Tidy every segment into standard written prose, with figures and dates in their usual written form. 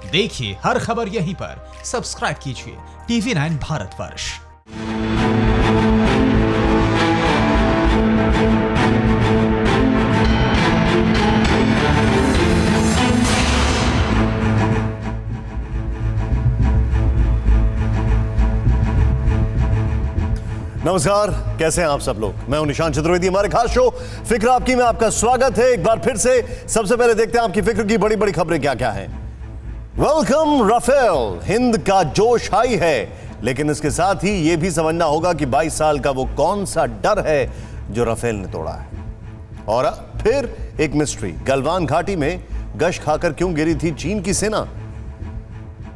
देखिए हर खबर यहीं पर, सब्सक्राइब कीजिए TV9 भारतवर्ष। नमस्कार, कैसे हैं आप सब लोग। मैं हूं निशांत चतुर्वेदी। हमारे खास शो फिक्र आपकी में आपका स्वागत है एक बार फिर से। सबसे पहले देखते हैं आपकी फिक्र की बड़ी बड़ी खबरें क्या क्या हैं। वेलकम राफेल, हिंद का जोश हाई है, लेकिन इसके साथ ही यह भी समझना होगा कि 22 साल का वो कौन सा डर है जो राफेल ने तोड़ा है। और फिर एक मिस्ट्री, गलवान घाटी में गश खाकर क्यों गिरी थी चीन की सेना।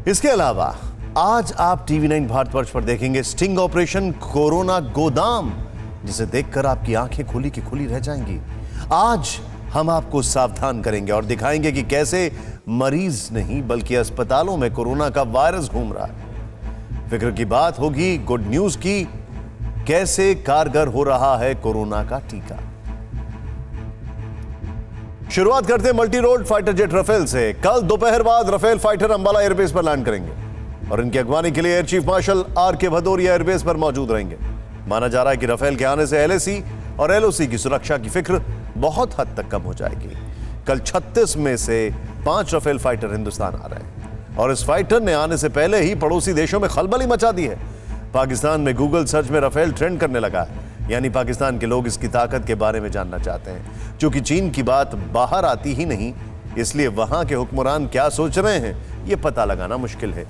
इसके अलावा आज आप TV9 भारतवर्ष पर देखेंगे स्टिंग ऑपरेशन कोरोना गोदाम, जिसे देखकर आपकी आंखें खुली की खुली रह जाएंगी। आज हम आपको सावधान करेंगे और दिखाएंगे कि कैसे मरीज नहीं बल्कि अस्पतालों में कोरोना का वायरस घूम रहा है। फिक्र की बात होगी गुड न्यूज की, कैसे कारगर हो रहा है कोरोना का टीका। शुरुआत करते हैं multi role fighter jet Rafale से। कल दोपहर बाद राफेल फाइटर अंबाला एयरबेस पर लैंड करेंगे और इनकी अगवानी के लिए air chief marshal RK Bhadauria airbase पर मौजूद रहेंगे। माना जा रहा है कि राफेल के आने से LAC और LOC की सुरक्षा की फिक्र बहुत हद तक कम हो जाएगी। कल 36 में से 5 राफेल फाइटर हिंदुस्तान आ रहे हैं और इस फाइटर ने आने से पहले ही पड़ोसी देशों में खलबली मचा दी है। पाकिस्तान में गूगल सर्च में राफेल ट्रेंड करने लगा है, यानी पाकिस्तान के लोग इसकी ताकत के बारे में जानना चाहते हैं। क्योंकि चीन की बात बाहर आती ही नहीं, इसलिए वहां के हुक्मरान क्या सोच रहे हैं यह पता लगाना मुश्किल है।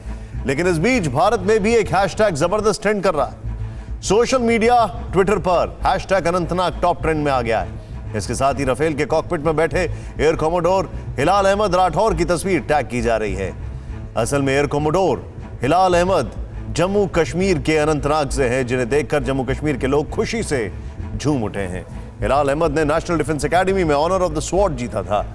लेकिन इस बीच भारत में भी एक हैशटैग जबरदस्त ट्रेंड कर रहा है। सोशल मीडिया ट्विटर पर हैशटैग अनंतनाग टॉप ट्रेंड में आ गया है। इसके साथ ही राफेल के कॉकपिट में बैठे एयर कॉमोडोर हिलाल अहमद राठौर की तस्वीर टैग की जा रही है। असल में एयर कॉमोडोर हिलाल अहमद जम्मू कश्मीर के अनंतनाग से हैं, जिन्हें देखकर जम्मू कश्मीर के लोग खुशी से झूम उठे हैं। हिलाल अहमद ने नेशनल डिफेंस एकेडमी में ऑनर ऑफ द स्वॉर्ड जीता था।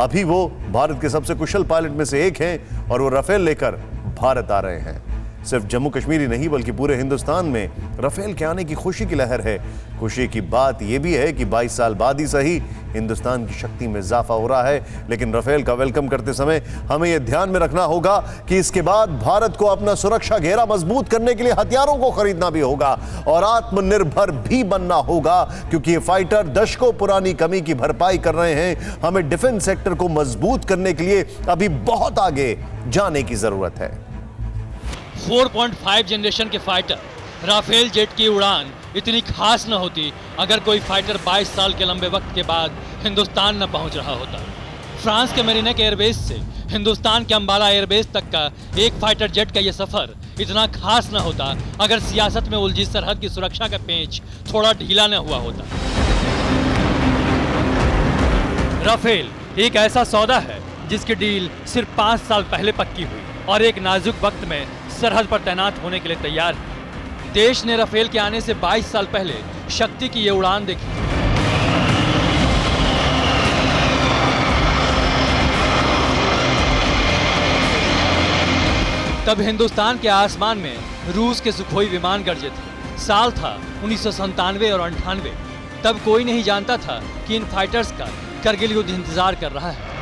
अभी वो भारत के सबसे कुशल पायलट में से एक हैं और वो राफेल लेकर भारत आ रहे हैं। सिर्फ जम्मू कश्मीर ही नहीं बल्कि पूरे हिंदुस्तान में राफेल के आने की खुशी की लहर है। खुशी की बात यह भी है कि 22 साल बाद ही सही हिंदुस्तान की शक्ति में इजाफा हो रहा है। लेकिन राफेल का वेलकम करते समय हमें यह ध्यान में रखना होगा कि इसके बाद भारत को अपना सुरक्षा घेरा मजबूत करने के लिए हथियारों को खरीदना भी होगा और आत्मनिर्भर भी बनना होगा, क्योंकि ये फाइटर दशकों पुरानी कमी की भरपाई कर रहे हैं। हमें डिफेंस सेक्टर को मजबूत करने के लिए अभी बहुत आगे जाने की जरूरत है। 4.5 जनरेशन के फाइटर राफेल जेट की उड़ान इतनी खास न होती अगर कोई फाइटर 22 साल के लंबे वक्त के बाद हिंदुस्तान न पहुंच रहा होता। फ्रांस के मेरिनेक एयरबेस से हिंदुस्तान के अंबाला एयरबेस तक का एक फाइटर जेट का यह सफर इतना खास न होता अगर सियासत में उलझी सरहद की सुरक्षा का पेंच थोड़ा ढीला न हुआ होता। राफेल एक ऐसा सौदा है जिसकी डील सिर्फ 5 साल पहले पक्की हुई और एक नाजुक वक्त में सरहद पर तैनात होने के लिए तैयार है। देश ने राफेल के आने से 22 साल पहले शक्ति की ये उड़ान देखी। तब हिंदुस्तान के आसमान में रूस के सुखोई विमान गरजे थे। साल था 1997 और 98। तब कोई नहीं जानता था कि इन फाइटर्स का करगिल युद्ध इंतजार कर रहा है।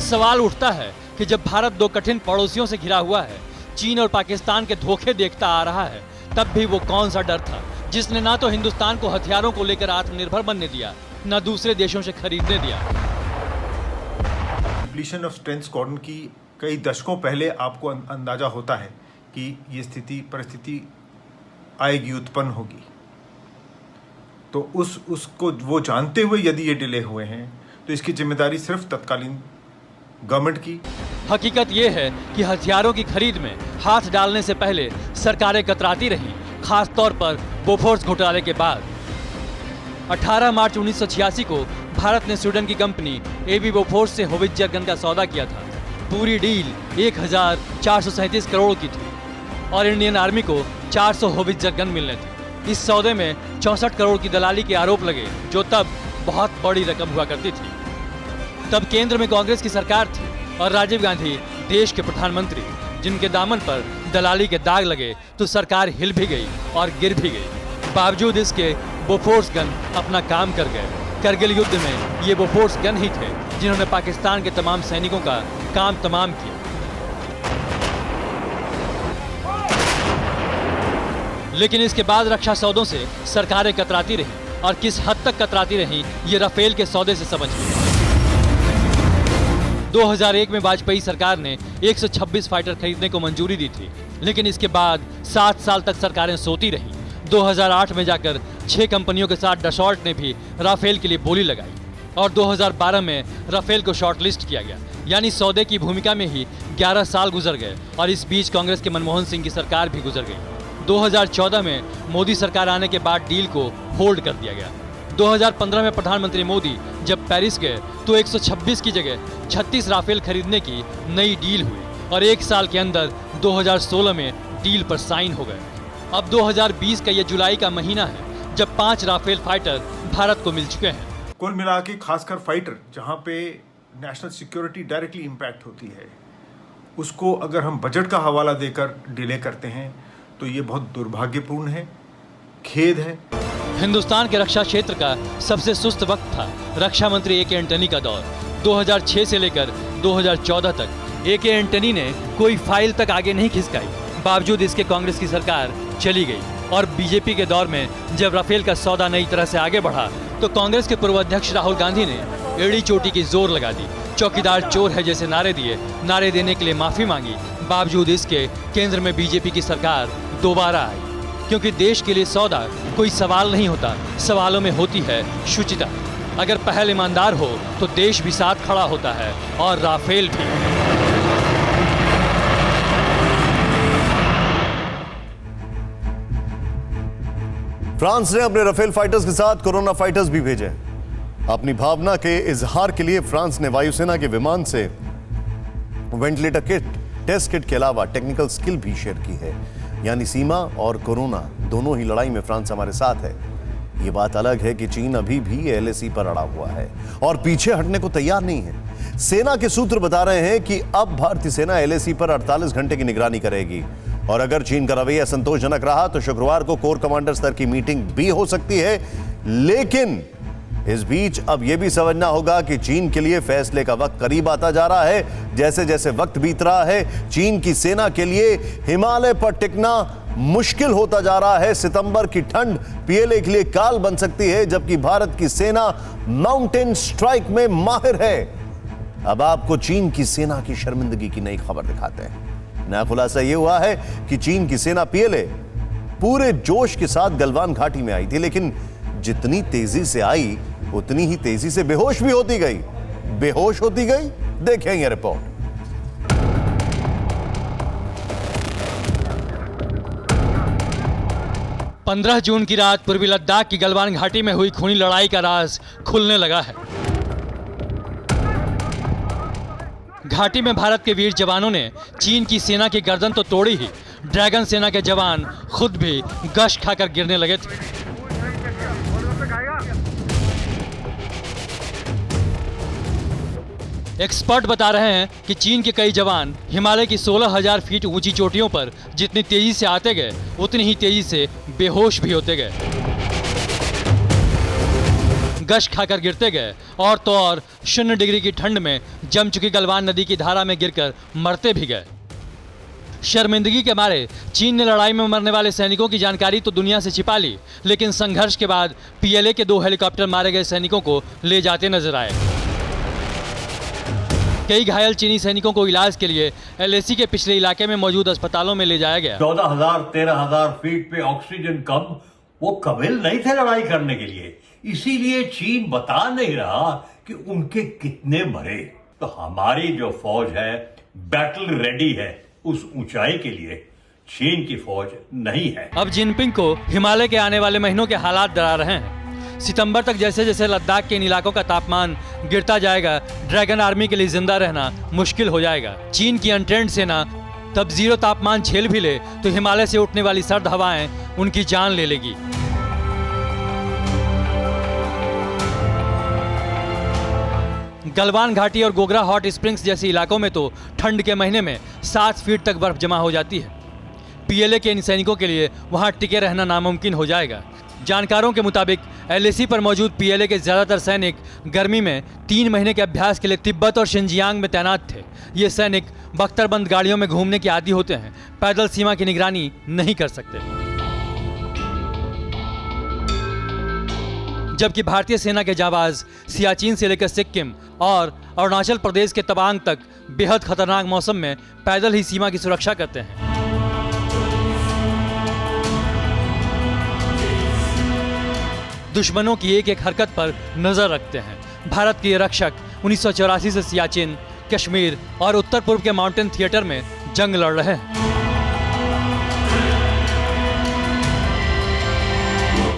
सवाल उठता है कि जब भारत दो कठिन पड़ोसियों से घिरा हुआ है, चीन और पाकिस्तान के धोखे देखता आ रहा है, तब भी वो कौन सा डर था जिसने ना तो हिंदुस्तान को हथियारों को लेकर आत्मनिर्भर बनने दिया, ना दूसरे देशों से खरीदने दिया। डिप्लीशन ऑफ स्ट्रेंथ स्क्वाड्रन की कई दशकों पहले आपको अंदाजा होता है कि ये परिस्थिति आएगी, उत्पन्न होगी। तो उसको वो जानते हुए यदि ये डिले हुए हैं तो इसकी जिम्मेदारी सिर्फ तत्कालीन गवर्नमेंट की। हकीकत यह है कि हथियारों की खरीद में हाथ डालने से पहले सरकारें कतराती रहीं, खास तौर पर बोफोर्स घोटाले के बाद। 18 मार्च 1986 को भारत ने स्वीडन की कंपनी AB बोफोर्स से होवित्जर गन का सौदा किया था। पूरी डील 1437 करोड़ की थी और इंडियन आर्मी को 400 होवित्जर गन मिलने थे। इस सौदे में 64 करोड़ की दलाली के आरोप लगे, जो तब बहुत बड़ी रकम हुआ करती थी। तब केंद्र में कांग्रेस की सरकार थी और राजीव गांधी देश के प्रधानमंत्री, जिनके दामन पर दलाली के दाग लगे तो सरकार हिल भी गई और गिर भी गई। बावजूद इसके बोफोर्स गन अपना काम कर गए। करगिल युद्ध में ये बोफोर्स गन ही थे जिन्होंने पाकिस्तान के तमाम सैनिकों का काम तमाम किया। लेकिन इसके बाद रक्षा सौदों से सरकारें कतराती रही और किस हद तक कतराती रही ये राफेल के सौदे से समझ में। 2001 में वाजपेयी सरकार ने 126 फाइटर खरीदने को मंजूरी दी थी, लेकिन इसके बाद 7 साल तक सरकारें सोती रहीं। 2008 में जाकर 6 कंपनियों के साथ डसॉल्ट ने भी राफेल के लिए बोली लगाई और 2012 में राफेल को शॉर्टलिस्ट किया गया। यानी सौदे की भूमिका में ही 11 साल गुजर गए और इस बीच कांग्रेस के मनमोहन सिंह की सरकार भी गुजर गई। 2014 में मोदी सरकार आने के बाद डील को होल्ड कर दिया गया। 2015 में प्रधानमंत्री मोदी जब पेरिस गए तो 126 की जगह 36 राफेल खरीदने की नई डील हुई और 1 साल के अंदर 2016 में डील पर साइन हो गए। अब 2020 का ये जुलाई का महीना है जब 5 राफेल फाइटर भारत को मिल चुके हैं। कुल मिला के खासकर फाइटर जहां पे नेशनल सिक्योरिटी डायरेक्टली इम्पैक्ट होती है, उसको अगर हम बजट का हवाला देकर डिले करते हैं तो ये बहुत दुर्भाग्यपूर्ण है, खेद है। हिंदुस्तान के रक्षा क्षेत्र का सबसे सुस्त वक्त था रक्षा मंत्री ए.के. एंटनी का दौर। 2006 से लेकर 2014 तक ए.के. एंटनी ने कोई फाइल तक आगे नहीं खिसकाई। बावजूद इसके कांग्रेस की सरकार चली गई और बीजेपी के दौर में जब राफेल का सौदा नई तरह से आगे बढ़ा तो कांग्रेस के पूर्व अध्यक्ष राहुल गांधी ने एड़ी चोटी की जोर लगा दी। चौकीदार चोर है जैसे नारे दिए, नारे देने के लिए माफी मांगी। बावजूद इसके केंद्र में बीजेपी की सरकार दोबारा आई, क्योंकि देश के लिए सौदा कोई सवाल नहीं होता, सवालों में होती है शुचिता। अगर पहल ईमानदार हो तो देश भी साथ खड़ा होता है और राफेल भी। फ्रांस ने अपने राफेल फाइटर्स के साथ कोरोना फाइटर्स भी भेजे। अपनी भावना के इजहार के लिए फ्रांस ने वायुसेना के विमान से वेंटिलेटर किट, टेस्ट किट के अलावा टेक्निकल स्किल भी शेयर की है। यानी सीमा और कोरोना दोनों ही लड़ाई में फ्रांस हमारे साथ है। ये बात अलग है कि चीन अभी भी एलएसी पर अड़ा हुआ है और पीछे हटने को तैयार नहीं है। सेना के सूत्र बता रहे हैं कि अब भारतीय सेना एलएसी पर 48 घंटे की निगरानी करेगी और अगर चीन का रवैया संतोषजनक रहा तो शुक्रवार को कोर कमांडर स्तर की मीटिंग भी हो सकती है। लेकिन इस बीच अब यह भी समझना होगा कि चीन के लिए फैसले का वक्त करीब आता जा रहा है। जैसे जैसे वक्त बीत रहा है, चीन की सेना के लिए हिमालय पर टिकना मुश्किल होता जा रहा है। सितंबर की ठंड पीएलए के लिए काल बन सकती है, जबकि भारत की सेना माउंटेन स्ट्राइक में माहिर है। अब आपको चीन की सेना की शर्मिंदगी की नई खबर दिखाते हैं। नया खुलासा यह हुआ है कि चीन की सेना पीएलए पूरे जोश के साथ गलवान घाटी में आई थी, लेकिन जितनी तेजी से आई उतनी ही तेजी से बेहोश भी होती गई। बेहोश होती गई, देखें यह रिपोर्ट। पंद्रह जून की रात पूर्वी लद्दाख की गलवान घाटी में हुई खूनी लड़ाई का राज खुलने लगा है। घाटी में भारत के वीर जवानों ने चीन की सेना की गर्दन तो तोड़ी ही, ड्रैगन सेना के जवान खुद भी गश खाकर गिरने लगे थे। एक्सपर्ट बता रहे हैं कि चीन के कई जवान हिमालय की 16,000 फीट ऊंची चोटियों पर जितनी तेजी से आते गए उतनी ही तेजी से बेहोश भी होते गए, गश खाकर गिरते गए और तो और 0 डिग्री की ठंड में जम चुकी गलवान नदी की धारा में गिरकर मरते भी गए। शर्मिंदगी के मारे चीन ने लड़ाई में मरने वाले सैनिकों की जानकारी तो दुनिया से छिपा ली, लेकिन संघर्ष के बाद पीएलए के 2 हेलीकॉप्टर मारे गए सैनिकों को ले जाते नजर आए। कई घायल चीनी सैनिकों को इलाज के लिए एलएसी के पिछले इलाके में मौजूद अस्पतालों में ले जाया गया। 14,000-13,000 फीट पे ऑक्सीजन कम, वो काबिल नहीं थे लड़ाई करने के लिए। इसीलिए चीन बता नहीं रहा कि उनके कितने मरे। तो हमारी जो फौज है बैटल रेडी है उस ऊंचाई के लिए, चीन की फौज नहीं है। अब जिनपिंग को हिमालय के आने वाले महीनों के हालात डरा रहे हैं। सितंबर तक जैसे जैसे लद्दाख के इन इलाकों का तापमान गिरता जाएगा, ड्रैगन आर्मी के लिए जिंदा रहना मुश्किल हो जाएगा। चीन की अनट्रेंड सेना तब 0 तापमान झेल भी ले तो हिमालय से उठने वाली सर्द हवाएं उनकी जान ले लेगी। गलवान घाटी और गोगरा हॉट स्प्रिंग्स जैसे इलाकों में तो ठंड के महीने में 7 फीट तक बर्फ जमा हो जाती है। पीएलए के इन सैनिकों के लिए वहां टिके रहना नामुमकिन हो जाएगा। जानकारों के मुताबिक LAC पर मौजूद PLA के ज़्यादातर सैनिक गर्मी में 3 महीने के अभ्यास के लिए तिब्बत और शिनजियांग में तैनात थे। ये सैनिक बख्तरबंद गाड़ियों में घूमने के आदी होते हैं, पैदल सीमा की निगरानी नहीं कर सकते। जबकि भारतीय सेना के जाबाज सियाचिन से लेकर सिक्किम और अरुणाचल प्रदेश के तवांग तक बेहद खतरनाक मौसम में पैदल ही सीमा की सुरक्षा करते हैं। दुश्मनों की एक एक हरकत पर नजर रखते हैं। भारत के ये रक्षक 1984 से सियाचिन, कश्मीर और उत्तर पूर्व के माउंटेन थिएटर में जंग लड़ रहे हैं।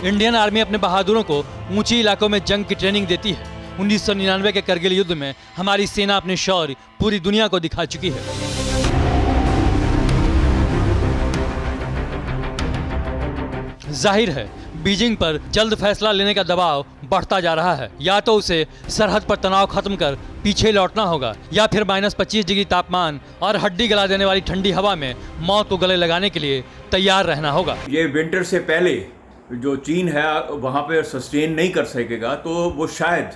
इंडियन आर्मी अपने बहादुरों को ऊंची इलाकों में जंग की ट्रेनिंग देती है। 1999 के करगिल युद्ध में हमारी सेना अपने शौर्य पूरी दुनिया को दिखा चुकी है। जाहिर है बीजिंग पर जल्द फैसला लेने का दबाव बढ़ता जा रहा है। या तो उसे सरहद पर तनाव खत्म कर पीछे लौटना होगा, या फिर -25 डिग्री तापमान और हड्डी गला देने वाली ठंडी हवा में मौत को गले लगाने के लिए तैयार रहना होगा। ये विंटर से पहले जो चीन है वहाँ पे सस्टेन नहीं कर सकेगा, तो वो शायद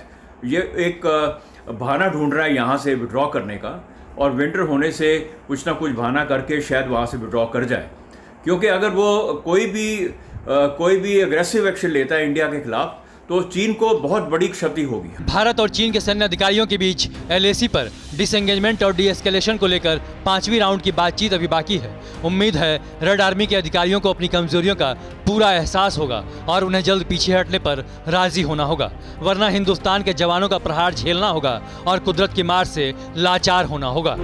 ये एक बहाना ढूंढ रहा है यहाँ से विड्रॉ करने का, और विंटर होने से कुछ ना कुछ बहाना करके शायद वहाँ से विड्रॉ कर जाए। क्योंकि अगर वो कोई भी एग्रेसिव एक्शन लेता है इंडिया के खिलाफ, तो चीन को बहुत बड़ी क्षति होगी। भारत और चीन के सैन्य अधिकारियों के बीच LAC पर डिसएंगेजमेंट और डीएस्केलेशन को लेकर 5वीं राउंड की बातचीत अभी बाकी है। उम्मीद है रेड आर्मी के अधिकारियों को अपनी कमजोरियों का पूरा एहसास होगा और उन्हें जल्द पीछे हटने पर राजी होना होगा, वरना हिंदुस्तान के जवानों का प्रहार झेलना होगा और कुदरत की मार से लाचार होना होगा।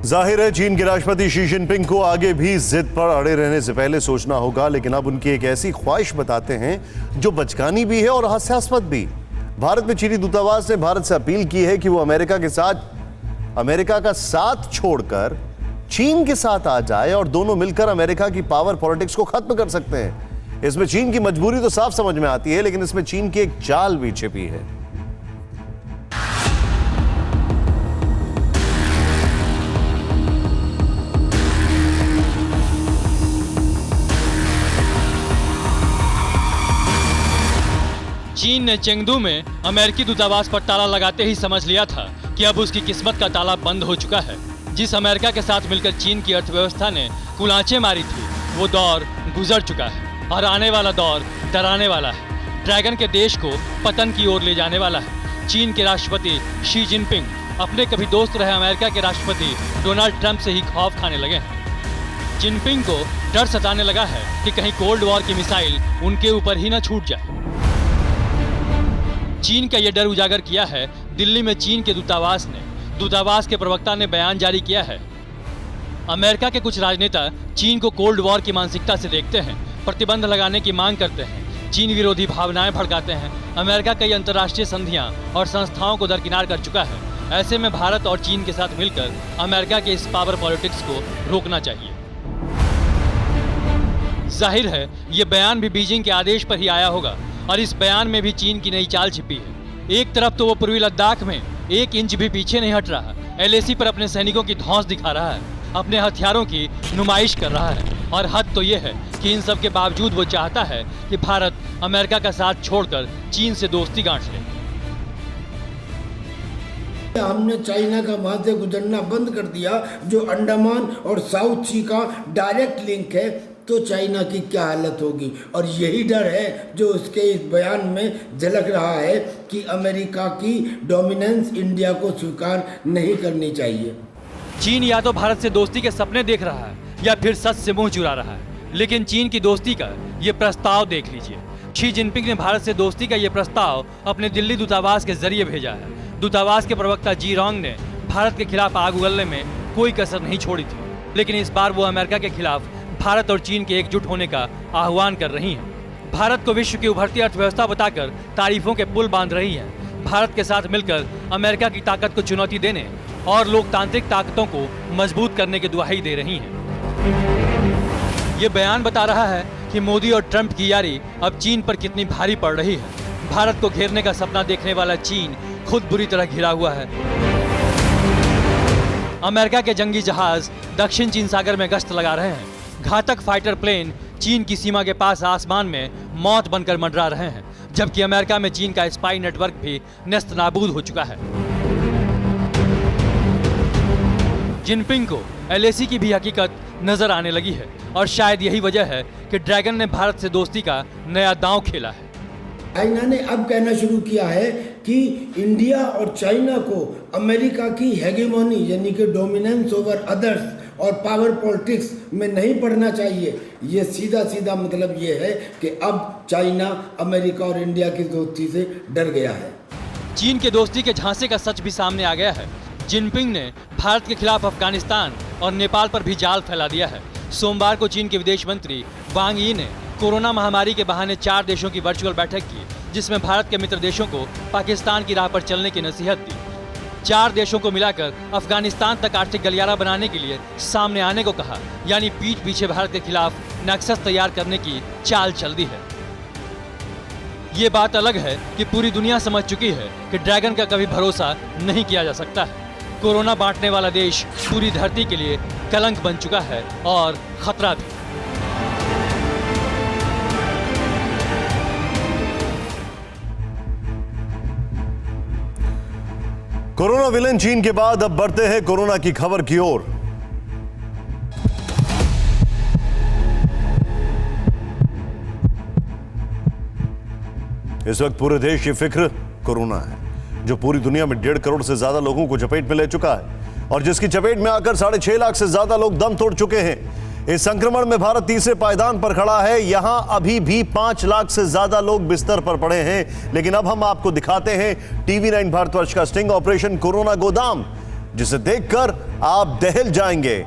जाहिर है चीन के राष्ट्रपति शी जिनपिंग को आगे भी जिद पर अड़े रहने से पहले सोचना होगा, लेकिन अब उनकी एक ऐसी ख्वाहिश बताते हैं जो बचकानी भी है और हास्यास्पद भी। भारत में चीनी दूतावास ने भारत से अपील की है कि वो अमेरिका का साथ छोड़कर चीन के साथ आ जाए और दोनों मिलकर अमेरिका की पावर पॉलिटिक्स को खत्म कर सकते हैं। इसमें चीन की मजबूरी तो साफ समझ में आती है, लेकिन इसमें चीन की एक चाल भी छिपी है। चीन ने चेंगदू में अमेरिकी दूतावास पर ताला लगाते ही समझ लिया था कि अब उसकी किस्मत का ताला बंद हो चुका है। जिस अमेरिका के साथ मिलकर चीन की अर्थव्यवस्था ने कुलांचे मारी थी, वो दौर गुजर चुका है और आने वाला दौर डराने वाला है। ड्रैगन के देश को पतन की ओर ले जाने वाला है। चीन के राष्ट्रपति शी जिनपिंग अपने कभी दोस्त रहे अमेरिका के राष्ट्रपति डोनाल्ड ट्रंप से ही खौफ खाने लगे हैं। जिनपिंग को डर सताने लगा है कि कहीं कोल्ड वॉर की मिसाइल उनके ऊपर ही न छूट जाए। चीन का यह डर उजागर किया है दिल्ली में चीन के दूतावास ने। दूतावास के प्रवक्ता ने बयान जारी किया है। अमेरिका के कुछ राजनेता चीन को कोल्ड वॉर की मानसिकता से देखते हैं, प्रतिबंध लगाने की मांग करते हैं, चीन विरोधी भावनाएं भड़काते हैं। अमेरिका कई अंतर्राष्ट्रीय संधियां और संस्थाओं को दरकिनार कर चुका है। ऐसे में भारत और चीन के साथ मिलकर अमेरिका के इस पावर पॉलिटिक्स को रोकना चाहिए। जाहिर है ये बयान भी बीजिंग के आदेश पर ही आया होगा और इस बयान में भी चीन की नई चाल छिपी है। एक तरफ तो वो पूर्वी लद्दाख में 1 इंच भी पीछे नहीं हट रहा, LAC पर अपने सैनिकों की धौंस दिखा रहा है, अपने हथियारों की नुमाइश कर रहा है, और हद तो ये है कि इन सब के बावजूद वो चाहता है कि भारत अमेरिका का साथ छोड़कर चीन से दोस्ती गांठ ले। हमने चाइना का वहां से गुजरना बंद कर दिया, जो अंडमान और साउथ सी का डायरेक्ट लिंक है, तो चाइना की क्या हालत होगी। और यही डर है जो उसके इस बयान में झलक रहा है कि अमेरिका की डोमिनेंस इंडिया को स्वीकार नहीं करनी चाहिए। चीन या तो भारत से दोस्ती के सपने देख रहा है या फिर सच से मुंह चुरा रहा है, लेकिन चीन की दोस्ती का ये प्रस्ताव देख लीजिए। शी जिनपिंग ने भारत से दोस्ती का ये प्रस्ताव अपने दिल्ली दूतावास के जरिए भेजा है। दूतावास के प्रवक्ता जी रोंग ने भारत के खिलाफ आग उगलने में कोई कसर नहीं छोड़ी थी, लेकिन इस बार वो अमेरिका के खिलाफ भारत और चीन के एकजुट होने का आह्वान कर रही हैं। भारत को विश्व की उभरती अर्थव्यवस्था बताकर तारीफों के पुल बांध रही हैं। भारत के साथ मिलकर अमेरिका की ताकत को चुनौती देने और लोकतांत्रिक ताकतों को मजबूत करने की दुहाई दे रही हैं। ये बयान बता रहा है कि मोदी और ट्रंप की यारी अब चीन पर कितनी भारी पड़ रही है। भारत को घेरने का सपना देखने वाला चीन खुद बुरी तरह घिरा हुआ है। अमेरिका के जंगी जहाज दक्षिण चीन सागर में गश्त लगा रहे हैं। घातक फाइटर प्लेन चीन की सीमा के पास आसमान में मौत बनकर मंडरा रहे हैं, जबकि अमेरिका में चीन का स्पाई नेटवर्क भी नेस्त नाबूद हो चुका है। जिनपिंग को एलएसी की भी हकीकत नजर आने लगी है और शायद यही वजह है कि ड्रैगन ने भारत से दोस्ती का नया दांव खेला है। चाइना ने अब कहना शुरू किया है कि इंडिया और चाइना को अमेरिका की हेगेमोनी यानी कि डोमिनेंस ओवर अदर्स और पावर पॉलिटिक्स में नहीं पड़ना चाहिए। ये सीधा सीधा मतलब ये है कि अब चाइना अमेरिका और इंडिया की दोस्ती से डर गया है। चीन के दोस्ती के झांसे का सच भी सामने आ गया है। जिनपिंग ने भारत के खिलाफ अफगानिस्तान और नेपाल पर भी जाल फैला दिया है। सोमवार को चीन के विदेश मंत्री वांग यी ने कोरोना महामारी के बहाने 4 देशों की वर्चुअल बैठक की, जिसमें भारत के मित्र देशों को पाकिस्तान की राह पर चलने की नसीहत दी। 4 देशों को मिलाकर अफगानिस्तान तक आर्थिक गलियारा बनाने के लिए सामने आने को कहा, यानी पीठ पीछे भारत के खिलाफ नक्सस तैयार करने की चाल चल दी है। ये बात अलग है कि पूरी दुनिया समझ चुकी है कि ड्रैगन का कभी भरोसा नहीं किया जा सकता है। कोरोना बांटने वाला देश पूरी धरती के लिए कलंक बन चुका है और खतरा भी। कोरोना विलेन चीन के बाद अब बढ़ते हैं कोरोना की खबर की ओर। इस वक्त पूरे देश की फिक्र कोरोना है, जो पूरी दुनिया में 1.5 करोड़ से ज्यादा लोगों को चपेट में ले चुका है और जिसकी चपेट में आकर 6.5 लाख से ज्यादा लोग दम तोड़ चुके हैं। इस संक्रमण में भारत तीसरे पायदान पर खड़ा है। यहां अभी भी 5 लाख से ज्यादा लोग बिस्तर पर पड़े हैं। लेकिन अब हम आपको दिखाते हैं TV9 भारतवर्ष का स्टिंग ऑपरेशन कोरोना गोदाम, जिसे देखकर आप दहल जाएंगे।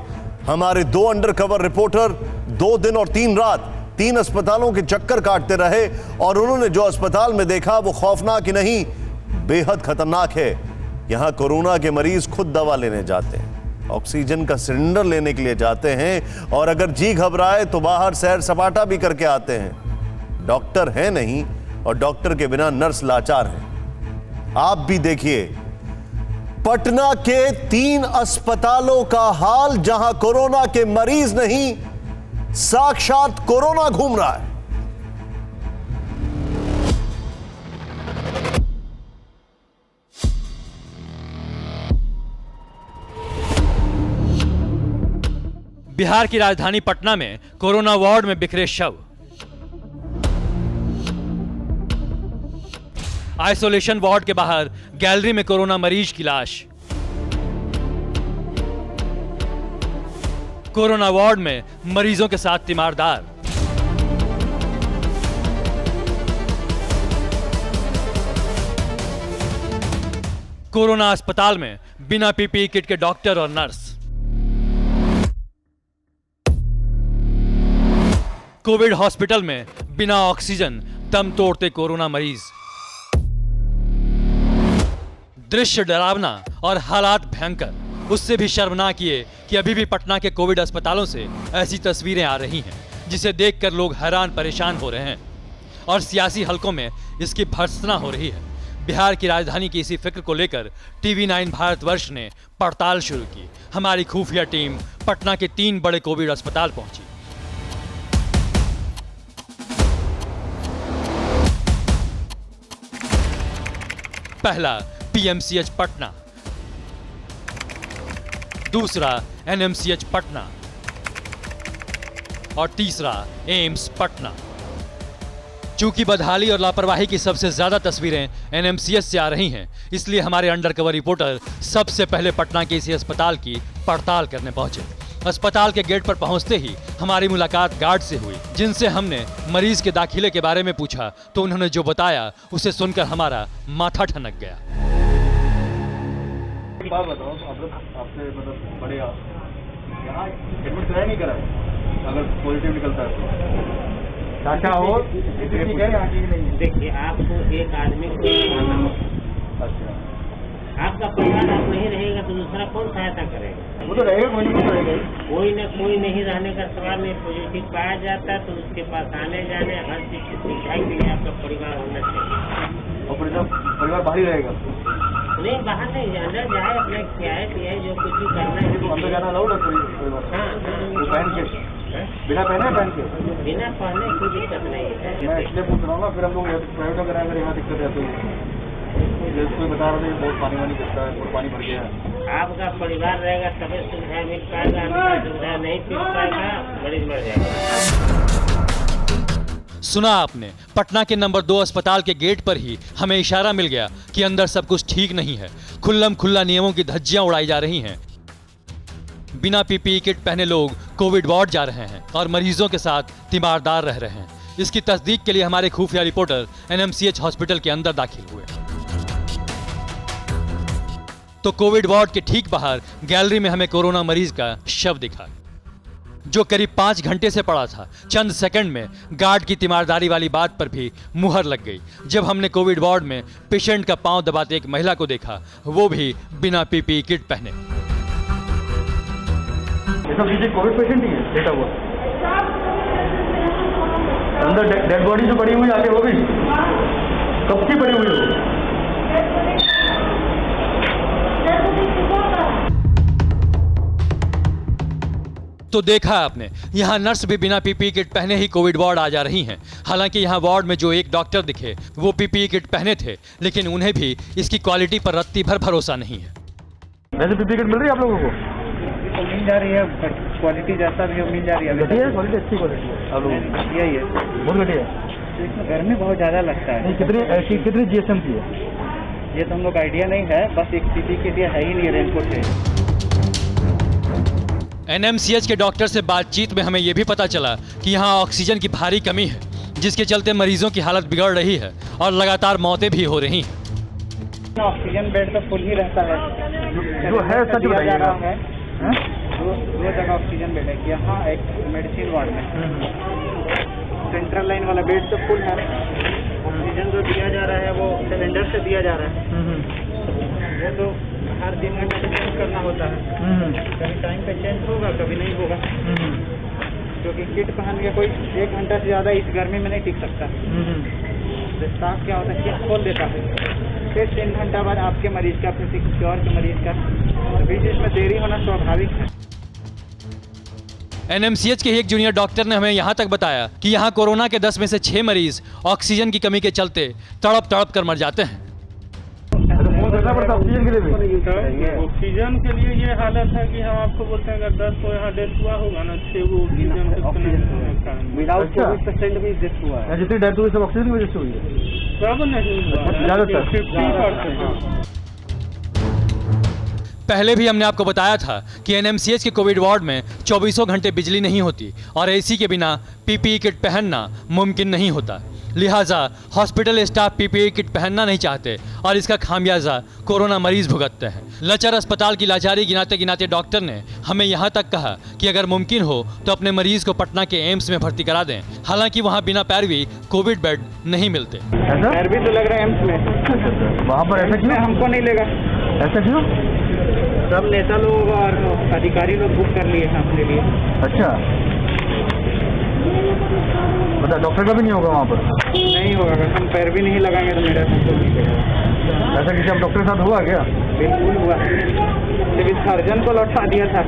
हमारे 2 अंडरकवर रिपोर्टर 2 दिन और 3 रात 3 अस्पतालों के चक्कर काटते रहे और उन्होंने जो अस्पताल में देखा वो खौफनाक ही नहीं, बेहद खतरनाक है। यहां कोरोना के मरीज खुद दवा लेने जाते हैं, ऑक्सीजन का सिलेंडर लेने के लिए जाते हैं और अगर जी घबराए तो बाहर सैर सपाटा भी करके आते हैं। डॉक्टर है नहीं और डॉक्टर के बिना नर्स लाचार है। आप भी देखिए पटना के 3 अस्पतालों का हाल, जहां कोरोना के मरीज नहीं, साक्षात कोरोना घूम रहा है। बिहार की राजधानी पटना में कोरोना वार्ड में बिखरे शव। आइसोलेशन वार्ड के बाहर गैलरी में कोरोना मरीज की लाश। कोरोना वार्ड में मरीजों के साथ तीमारदार। कोरोना अस्पताल में बिना पीपीई किट के डॉक्टर और नर्स। कोविड हॉस्पिटल में बिना ऑक्सीजन दम तोड़ते कोरोना मरीज। दृश्य डरावना और हालात भयंकर। उससे भी शर्मनाक ये कि अभी भी पटना के कोविड अस्पतालों से ऐसी तस्वीरें आ रही हैं जिसे देखकर लोग हैरान परेशान हो रहे हैं और सियासी हलकों में इसकी भर्त्सना हो रही है। बिहार की राजधानी की इसी फिक्र को लेकर TV9 भारतवर्ष ने पड़ताल शुरू की। हमारी खुफिया टीम पटना के 3 बड़े कोविड अस्पताल पहुंची। पहला PMCH पटना, दूसरा NMCH पटना और तीसरा एम्स पटना। चूंकि बदहाली और लापरवाही की सबसे ज्यादा तस्वीरें NMCH से आ रही हैं, इसलिए हमारे अंडरकवर रिपोर्टर सबसे पहले पटना के इसी अस्पताल की पड़ताल करने पहुंचे। अस्पताल के गेट पर पहुंचते ही हमारी मुलाकात गार्ड से हुई, जिनसे हमने मरीज के दाखिले के बारे में पूछा तो उन्होंने जो बताया उसे सुनकर हमारा माथा ठनक गया। बात बताओ, आपसे मतलब बड़े यहाँ एडमिट कराया नहीं करा, अगर पॉजिटिव निकलता है तो अच्छा हो ठीक है। देखिए आपको एक आदमी को अच्छा आपका परिवार आप नहीं रहेगा तो दूसरा कौन सहायता करेगा? वो तो रहेगा, कोई ना कोई रहेगा। कोई न कोई नहीं रहने का सवाल नहीं। पॉजिटिव पाया जाता है तो उसके पास आने जाने हर चीज की सिंचाई के लिए आपका परिवार होना चाहिए। और परिवार बाहर ही रहेगा नहीं बाहर नहीं जाना, जाए अपने खियाए पियाए जो कुछ भी करना है। अंदर जाना अलाउड है कोई बात? हाँ वो पहन के बिना पहन के बिना पहने कोई दिक्कत नहीं है। मैं इसलिए पूछ रहा हूँ ना, फिर हम लोग प्राइवेट वगैरह अगर यहाँ दिक्कत आती है, जैसे कोई बता रहे थे बहुत पानी वानी गिरता है, बहुत पानी भर गया है। आपका परिवार रहेगा तभी सुविधा मिल पाएगा, आपका सुविधा नहीं मिल पाएगा मरीज मर जाएगा। सुना आपने, पटना के नंबर 2 अस्पताल के गेट पर ही हमें इशारा मिल गया कि अंदर सब कुछ ठीक नहीं है। खुल्लम खुल्ला नियमों की धज्जियां उड़ाई जा रही हैं। बिना पीपीई किट पहने लोग कोविड वार्ड जा रहे हैं और मरीजों के साथ तीमारदार रह रहे हैं। इसकी तस्दीक के लिए हमारे खुफिया रिपोर्टर एनएमसीएच हॉस्पिटल के अंदर दाखिल हुए तो कोविड वार्ड के ठीक बाहर गैलरी में हमें कोरोना मरीज का शव दिखा, जो करीब 5 घंटे से पड़ा था। चंद सेकंड में गार्ड की तीमारदारी वाली बात पर भी मुहर लग गई जब हमने कोविड वार्ड में पेशेंट का पांव दबाते एक महिला को देखा, वो भी बिना पीपीई किट पहने। ये सब चीजें कोविड पेशेंट ही है डेटा हुआ, अंदर डेड बॉडी जो पड़ी हुई आगे वो भी कब की पड़ी हुई है? तो देखा आपने, यहाँ नर्स भी बिना पीपीई किट पहने ही कोविड वार्ड आ जा रही हैं। हालांकि यहाँ वार्ड में जो एक डॉक्टर दिखे वो पीपीई किट पहने थे, लेकिन उन्हें भी इसकी क्वालिटी पर रत्ती भर भरोसा नहीं है। वैसे पीपीई किट मिल रही है आप लोगों को? तो मिल जा रही है, क्वालिटी जैसा भी मिल जा रही है। क्वालिटी अच्छी क्वालिटी है आप लोगों? यही है, बहुत घटिया है। इसमें गर्मी बहुत ज़्यादा लगता है। कितनी जीएसएम की है ये तो हम लोग आइडिया नहीं है, बस एक पीपीई किट है ही नहीं, रेनकोट है। एनएमसीएच के डॉक्टर से बातचीत में हमें यह भी पता चला कि यहाँ ऑक्सीजन की भारी कमी है, जिसके चलते मरीजों की हालत बिगड़ रही है और लगातार मौतें भी हो रही हैं। ऑक्सीजन बेड तो फुल ही रहता है, जो है सच दिया जा रहा है। है। दो जगह ऑक्सीजन बेड है, यहाँ एक मेडिसिन वार्ड में सेंट्रल लाइन वाला बेड तो फुल है। ऑक्सीजन जो दिया जा रहा है वो सिलेंडर से दिया जा रहा है, वो तो हर 3 घंटे चेंज करना होता है। कभी टाइम पे चेंज होगा, कभी नहीं होगा, क्योंकि किट पहन के कोई 1 घंटा से ज़्यादा इस गर्मी में नहीं टिक सकता। तो स्टाफ क्या होता है, किट खोल देता है, फिर 3 घंटा बाद आपके मरीज का, फिर किसी और के मरीज का, बीच बीच में देरी होना स्वाभाविक है। एनएमसीएच के एक जूनियर डॉक्टर ने हमें यहाँ तक बताया कि यहाँ कोरोना के 10 में से 6 मरीज ऑक्सीजन की कमी के चलते तड़प तड़प कर मर जाते हैं। ऑक्सीजन के लिए भी ऑक्सीजन के लिए ये हालत है कि हम आपको बोलते हैं अगर 10 को यहाँ डेथ हुआ होगा ना, 6 वो ऑक्सीजन विदाउट कोविड पेशेंट भी डेथ हुआ है। जितनी डेथ हुई सब ऑक्सीजन की वजह से हुई है? सब नहीं हुआ, 50%। पहले भी हमने आपको बताया था कि एनएमसीएच के कोविड वार्ड में 24 घंटे बिजली नहीं होती और एसी के बिना पीपीई किट पहनना मुमकिन नहीं होता। लिहाजा हॉस्पिटल स्टाफ पीपीई किट पहनना नहीं चाहते और इसका खामियाजा कोरोना मरीज भुगतते हैं। लचर अस्पताल की लाचारी गिनाते गिनाते डॉक्टर ने हमें यहाँ तक कहा कि अगर मुमकिन हो तो अपने मरीज को पटना के एम्स में भर्ती करा दें। हालांकि वहाँ बिना पैरवी कोविड बेड नहीं मिलते। पैरवी तो लग रहा है एम्स में, वहाँ पर ऐसा क्यों? हमको नहीं लेगा। ऐसा क्यों? सब नेता लोग और अधिकारी लोग बुक कर लिए हैं अपने लिए। अच्छा, मतलब डॉक्टर का भी नहीं होगा वहाँ पर? नहीं होगा, अगर हम पैर भी नहीं लगाएंगे तो मेरा ऐसा किसी अब डॉक्टर के साथ हुआ क्या? बिल्कुल हुआ, सिविल सर्जन को लौटा दिया था।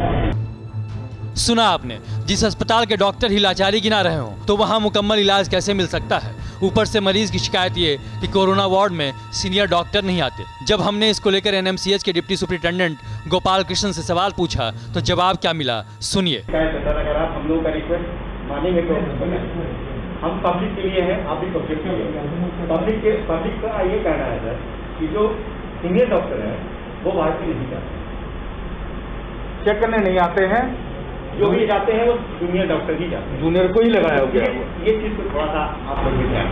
सुना आपने, जिस अस्पताल के डॉक्टर ही लाचारी गिना रहे हो तो वहाँ मुकम्मल इलाज कैसे मिल सकता है। ऊपर से मरीज की शिकायत ये कि कोरोना वार्ड में सीनियर डॉक्टर नहीं आते। जब हमने इसको लेकर एनएमसीएच के डिप्टी सुपरिटेंडेंट गोपाल कृष्ण से सवाल पूछा तो जवाब क्या मिला, सुनिए। अगर आप हम लोग का रिक्वेस्ट मानेंगे तो हम पब्लिक के लिए हैं, आप भी पब्लिक के लिए। पब्लिक का ये कहना है सर कि जो सीनियर डॉक्टर है वो भारतीय नहीं जाते, चेक करने नहीं आते हैं, जो भी जाते हैं वो जूनियर डॉक्टर ही जाते हैं, जूनियर को ही लगाया हो गया। ये चीज़ को थोड़ा सा आप लोग ध्यान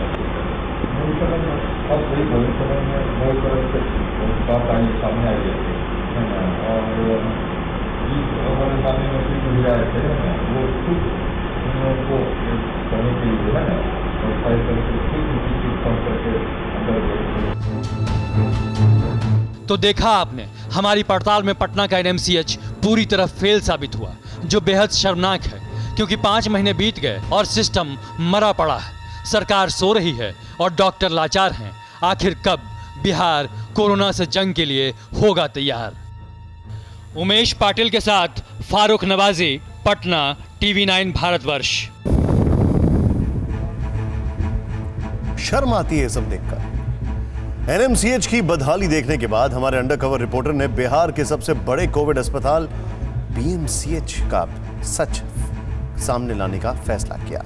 तो देखा आपने, हमारी पड़ताल में पटना का एनएमसीएच पूरी तरह फेल साबित हुआ, जो बेहद शर्मनाक है क्योंकि 5 महीने बीत गए और सिस्टम मरा पड़ा है। सरकार सो रही है और डॉक्टर लाचार हैं। आखिर कब बिहार कोरोना से जंग के लिए होगा तैयार। उमेश पाटिल के साथ फारूक नवाजी, पटना, TV9 भारतवर्ष। शर्म आती है सब देखकर। एनएमसीएच की बदहाली देखने के बाद हमारे अंडरकवर रिपोर्टर ने बिहार के सबसे बड़े कोविड अस्पताल पीएमसीएच का सच सामने लाने का फैसला किया।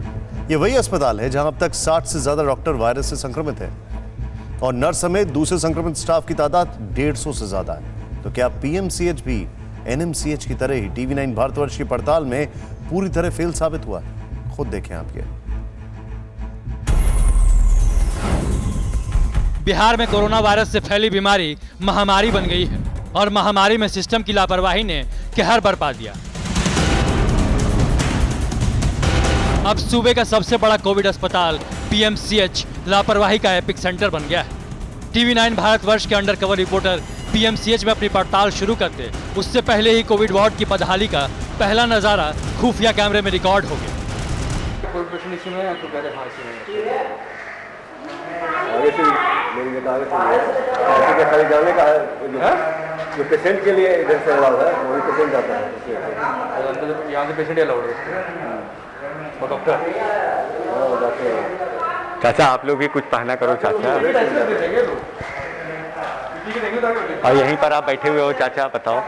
यह वही अस्पताल है जहां अब तक 60 से ज्यादा डॉक्टर वायरस से संक्रमित हैं और नर्स समेत दूसरे संक्रमित स्टाफ की तादाद 150 से ज्यादा है। तो क्या पीएमसीएच भी एनएमसीएच की तरह ही TV9 भारतवर्ष की पड़ताल में पूरी तरह फेल साबित हुआ? खुद देखें आप ये। बिहार में कोरोना वायरस से फैली बीमारी महामारी बन गई है और महामारी में सिस्टम की लापरवाही ने कहर बरपा दिया। अब सूबे का सबसे बड़ा कोविड अस्पताल पीएमसीएच लापरवाही का एपिक सेंटर बन गया है। TV9 भारतवर्ष के अंडरकवर रिपोर्टर पीएमसीएच में अपनी पड़ताल शुरू करते उससे पहले ही कोविड वार्ड की बदहाली का पहला नजारा खुफिया कैमरे में रिकॉर्ड हो गया। खाली जाने का है जो पेशेंट के लिए इधर से अलाउड है वही पेशेंट जाता है। यहाँ से पेशेंट अलाउड है और डॉक्टर। चाचा आप लोग भी कुछ पहना करो चाचा। और यहीं पर आप बैठे हुए हो चाचा, बताओ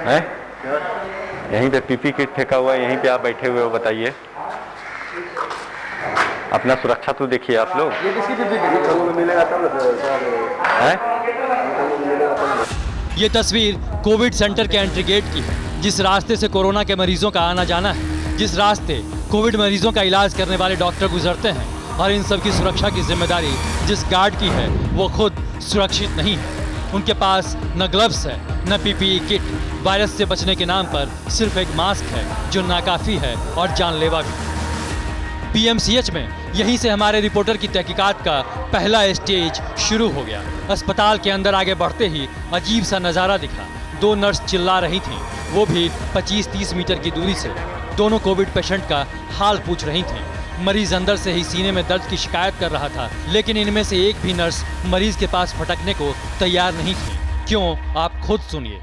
है यहीं पे पीपी किट फेंका हुआ है, यहीं पे आप बैठे हुए हो, बताइए अपना सुरक्षा तो देखिए आप लोग। ये किसकी मिलेगा तब ये तस्वीर कोविड सेंटर के एंट्री गेट की है, जिस रास्ते से कोरोना के मरीजों का आना जाना है, जिस रास्ते कोविड मरीजों का इलाज करने वाले डॉक्टर गुजरते हैं। और इन सब की सुरक्षा की जिम्मेदारी जिस गार्ड की है वो खुद सुरक्षित नहीं है। उनके पास न ग्लव्स है न पीपीई किट। वायरस से बचने के नाम पर सिर्फ एक मास्क है जो नाकाफी है और जानलेवा भी। पीएमसीएच में यहीं से हमारे रिपोर्टर की तहकीकात का पहला स्टेज शुरू हो गया। अस्पताल के अंदर आगे बढ़ते ही अजीब सा नज़ारा दिखा। 2 नर्स चिल्ला रही थीं, वो भी 25-30 मीटर की दूरी से। दोनों कोविड पेशेंट का हाल पूछ रही थीं। मरीज अंदर से ही सीने में दर्द की शिकायत कर रहा था, लेकिन इनमें से एक भी नर्स मरीज के पास फटकने को तैयार नहीं थी। क्यों, आप खुद सुनिए।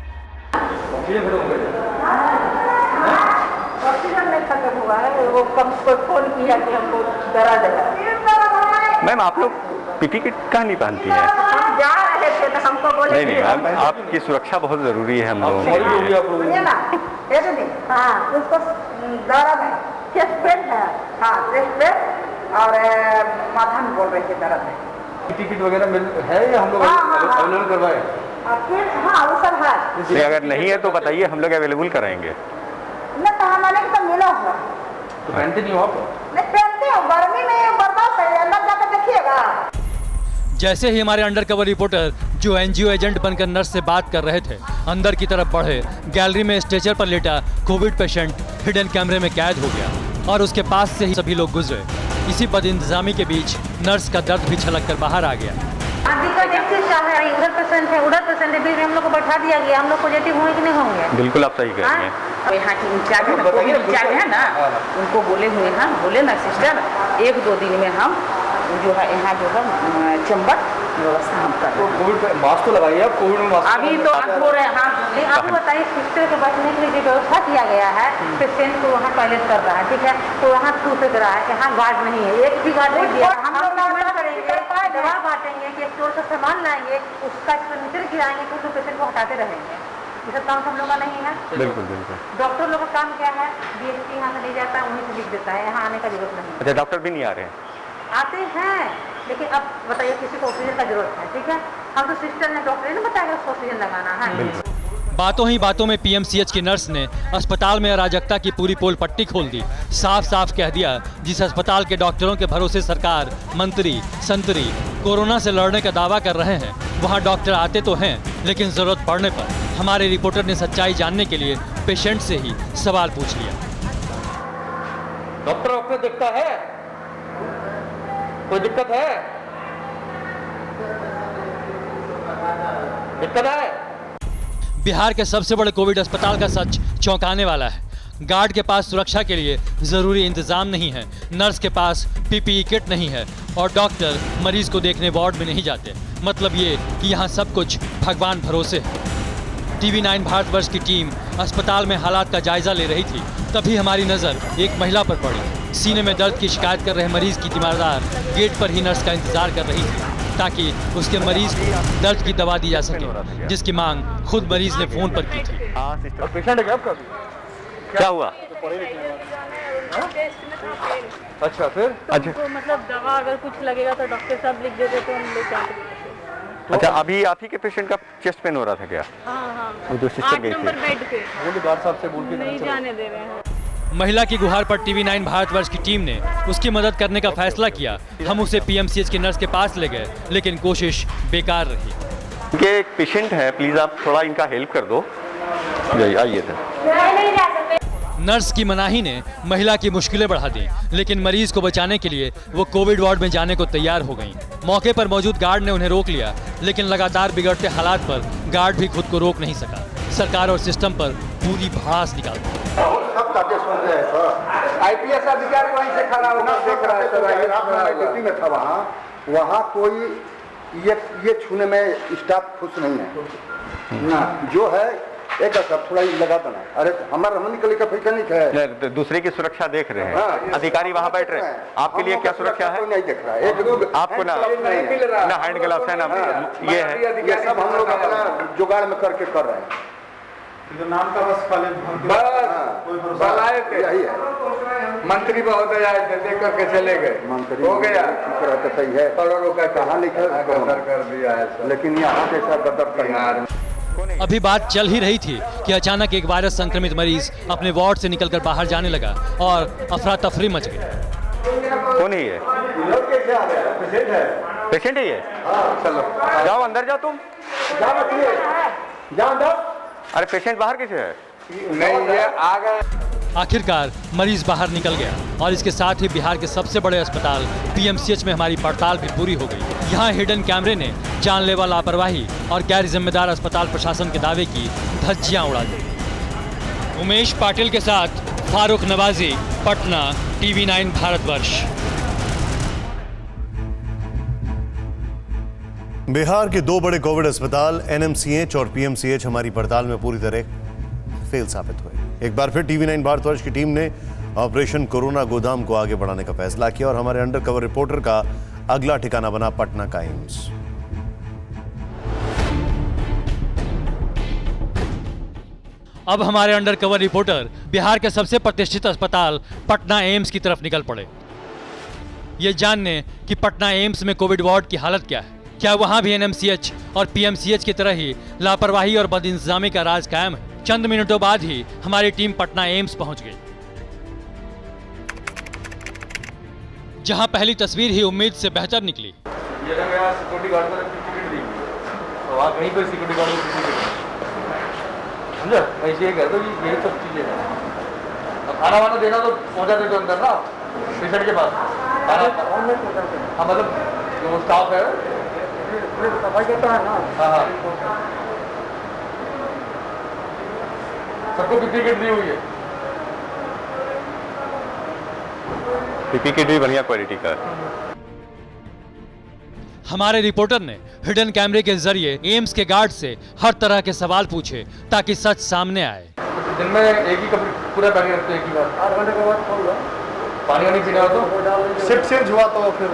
हुआ है वो कम फोन किया कि हमको डरा देगा। मैम आप लोग पीपी किट कहाँ नहीं पहनती है? हम जा रहे थे तो हमको बोले नहीं मैम, आपकी सुरक्षा बहुत जरूरी है हम लोगों के लिए। हाँ उसको दर्द है, चेस्ट पेन है, हाँ चेस्ट पेन और माथा में बोल रहे थे दर्द है। पीपी किट वगैरह है या हम लोग अवेलेबल करवाए? हाँ वो सब है। अगर नहीं है तो बताइए, हम लोग अवेलेबल कराएंगे। न पहनाने का मिला हुआ तो पहनते नहीं हो आप? नहीं पहनते हो, गर्मी में बर्दाश्त है, अंदर जाकर देखिएगा। जैसे ही हमारे अंडरकवर रिपोर्टर जो एनजीओ एजेंट बनकर नर्स से बात कर रहे थे अंदर की तरफ बढ़े, गैलरी में स्ट्रेचर पर लेटा कोविड पेशेंट हिडन कैमरे में कैद हो गया और उसके पास से ही सभी लोग गुजरे। इसी बदइंतजामी के बीच नर्स का दर्द भी छलक कर बाहर आ गया। उधर पेशेंट है, उधर पेशेंट है, बीच में हम लोग को बैठा दिया गया। हम लोग पॉजिटिव होंगे कि नहीं होंगे? बिल्कुल आप सही कह रहे हैं। यहाँ की इंचार्ज है, कोविड इंचार्ज है ना, उनको बोले हुए हैं, बोले ना सिस्टर 1-2 दिन में हम जो है यहाँ जो है चैम्बर व्यवस्था हम कर रहे हैं। कोविड मास्क तो लगाइए आप, कोविड में मास्क अभी तो हो रहे हैं। हाँ आप बताइए, सिस्टर के बैठने के लिए जो व्यवस्था किया गया है, पेशेंट को वहाँ टॉयलेट कर रहा है, ठीक है, तो वहाँ थू फेंक रहा है कि हाँ गार्ड नहीं है, एक भी गार्ड नहीं दिया। हम लोग दवा बांटेंगे कि स्टोर से सामान लाएंगे, उसका नीचे गिराएंगे, तो पेशेंट को हटाते रहेंगे। ये सब काम हम लोग का नहीं है। बिल्कुल बिल्कुल। डॉक्टर लोग का काम क्या है, DSP यहाँ से ले जाता है, वहीं से लिख देता है, यहाँ आने का जरूरत नहीं। अच्छा डॉक्टर भी नहीं आ रहे हैं? आते हैं, लेकिन अब बताइए किसी को ऑक्सीजन का जरूरत है, ठीक है, हम तो सिस्टर ने, डॉक्टर ने बताया उसको ऑक्सीजन लगाना है। बातों ही बातों में पीएमसीएच की नर्स ने अस्पताल में अराजकता की पूरी पोल पट्टी खोल दी। साफ साफ कह दिया, जिस अस्पताल के डॉक्टरों के भरोसे सरकार, मंत्री, संतरी कोरोना से लड़ने का दावा कर रहे हैं, वहां डॉक्टर आते तो हैं, लेकिन जरूरत पड़ने पर हमारे रिपोर्टर ने सच्चाई जानने के लिए पेशेंट से ही सवाल पूछ लिया। डॉक्टर आपको दिखता है? कोई दिक्कत है? दिक्कत है? बिहार के सबसे बड़े कोविड अस्पताल का सच चौंकाने वाला है। गार्ड के पास सुरक्षा के लिए जरूरी इंतजाम नहीं है, नर्स के पास पीपीई किट नहीं है और डॉक्टर मरीज को देखने वार्ड में नहीं जाते। मतलब ये कि यहाँ सब कुछ भगवान भरोसे है। TV9 भारतवर्ष की टीम अस्पताल में हालात का जायजा ले रही थी, तभी हमारी नजर एक महिला पर पड़ी। सीने में दर्द की शिकायत कर रहे मरीज की तीमारदार गेट पर ही नर्स का इंतजार कर रही थी ताकि उसके मरीज को दर्द की दवा दी जा सके, जिसकी मांग खुद मरीज ने फोन पर की थी। पेशेंट है क्या आपका? क्या हुआ? अच्छा फिर? अच्छा, मतलब दवा अगर कुछ लगेगा तो डॉक्टर साहब लिख देते तो हम ले जाते। अच्छा, अभी आप ही के पेशेंट का चेस्ट पेन हो रहा था क्या? हाँ। वो जो सिस्टर गई थी। 8 नंबर बेड पे। बोल गार्ड साहब से बोल के नहीं जाने दे रहे हैं। महिला की गुहार पर TV9 भारतवर्ष की टीम ने उसकी मदद करने का फैसला किया। हम उसे PMCH की नर्स के पास ले गए, लेकिन कोशिश बेकार रही। ये एक पेशेंट है, प्लीज आप थोड़ा इनका हेल्प कर दो। आइए सर। नर्स की मनाही ने महिला की मुश्किलें बढ़ा दी, लेकिन मरीज को बचाने के लिए वो कोविड वार्ड में जाने को तैयार हो गईं। मौके पर मौजूद गार्ड ने उन्हें रोक लिया, लेकिन लगातार बिगड़ते हालात पर गार्ड भी खुद को रोक नहीं सका। सरकार और सिस्टम पर पूरी भड़ास निकाल दी। IPS अधिकारी वहीं से खड़ा होकर देख रहा है सर, ड्यूटी में था वहाँ कोई ये छूने में स्टाफ खुश नहीं है ना, जो है एक सब थोड़ा लगा देना। अरे हमारा हम निकले का पैसा नहीं है, दूसरे की सुरक्षा देख रहे हैं। अधिकारी वहाँ बैठ रहे हैं, आपके लिए क्या सुरक्षा है? नहीं देख रहा है, आपको ना हैंड ग्लव्स है ना, ये है, ये सब हम लोग अपना जुगाड़ में करके कर रहे हैं। तो नाम का बस यही है। मंत्री महोदय आए थे, देख करके चले गए, मंत्री हो गया, सही है, करोड़ों का कहाँ लिखा कर दिया है, लेकिन यहाँ जैसा गदर अभी बात चल ही रही थी कि अचानक एक वायरस संक्रमित मरीज अपने वार्ड से निकलकर बाहर जाने लगा और अफरा तफरी मच गई। कौन है ये? पेशेंट है ये? चलो जाओ अंदर, जाओ तुम, जाओ अंदर। अरे पेशेंट बाहर कैसे है? नहीं, ये आ गए। आखिरकार मरीज बाहर निकल गया और इसके साथ ही बिहार के सबसे बड़े अस्पताल PMCH में हमारी पड़ताल भी पूरी हो गई। यहाँ हिडन कैमरे ने जानलेवा लापरवाही और गैर जिम्मेदार अस्पताल प्रशासन के दावे की धज्जियां उड़ा दी। उमेश पाटिल के साथ फारूक नवाजी, पटना, TV9 भारतवर्ष। बिहार के दो बड़े कोविड अस्पताल NMCH और PMCH हमारी पड़ताल में पूरी तरह फेल साबित हुए। एक बार फिर TV9 भारतवर्ष की टीम ने ऑपरेशन कोरोना गोदाम को आगे बढ़ाने का फैसला किया और हमारे अंडरकवर रिपोर्टर का अगला ठिकाना बना पटना का एम्स। अब हमारे अंडरकवर रिपोर्टर बिहार के सबसे प्रतिष्ठित अस्पताल पटना एम्स की तरफ निकल पड़े, ये जानने कि पटना एम्स में कोविड वार्ड की हालत क्या है। क्या वहां भी NMCH और PMCH की तरह ही लापरवाही और बदइंतजामी का राज कायम है? चंद मिनटों बाद ही हमारी टीम पटना एम्स पहुंच गई, जहां पहली तस्वीर ही उम्मीद से बेहतर निकली। सिक्योरिटी गार्ड को टिकट दी तो आप कहीं पर सिक्योरिटी गार्ड को समझा, ऐसे ही कह दो कि यही सब चीजें हैं। अब खाना वाना देना तो पहुंचा दे तो अंदर ना पेशेंट के पास हाँ, मतलब जो स्टाफ है सफाई करता है ना। हाँ, सबको पीपी किट दी हुई है। पीपी किट भी बढ़िया क्वालिटी का है। हमारे रिपोर्टर ने हिडन कैमरे के जरिए एम्स के गार्ड से हर तरह के सवाल पूछे ताकि सच सामने आए। दिन में एक ही कपड़े पूरा पानी रखते हैं, एक ही बार 8 घंटे के बाद खोल पानी नहीं पीना तो शिफ्ट चेंज हुआ तो फिर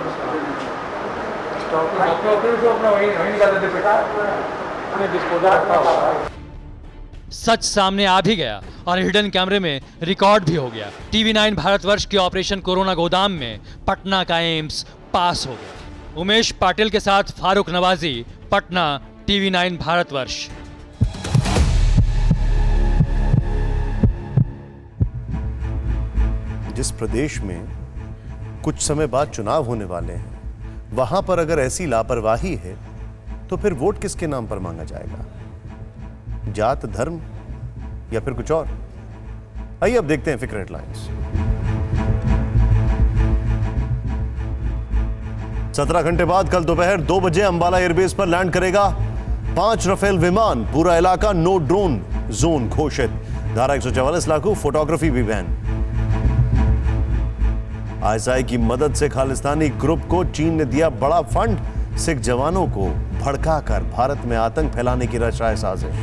अपना वही निकाल देते सच सामने आ भी गया और हिडन कैमरे में रिकॉर्ड भी हो गया। TV9 भारतवर्ष के ऑपरेशन कोरोना गोदाम में पटना का एम्स पास हो गया। उमेश पाटिल के साथ फारूक नवाजी, पटना, TV9 भारतवर्ष। जिस प्रदेश में कुछ समय बाद चुनाव होने वाले हैं, वहां पर अगर ऐसी लापरवाही है तो फिर वोट किसके नाम पर मांगा जाएगा? जात, धर्म या फिर कुछ और? आइए अब देखते हैं फिक्र हेडलाइंस। 17 घंटे बाद कल दोपहर 2 बजे अंबाला एयरबेस पर लैंड करेगा 5 राफेल विमान। पूरा इलाका नो ड्रोन जोन घोषित। धारा 144 लागू, फोटोग्राफी भी बैन। आईएसआई की मदद से खालिस्तानी ग्रुप को चीन ने दिया बड़ा फंड, सिख जवानों को भड़काकर भारत में आतंक फैलाने की रच रहा है साजिश।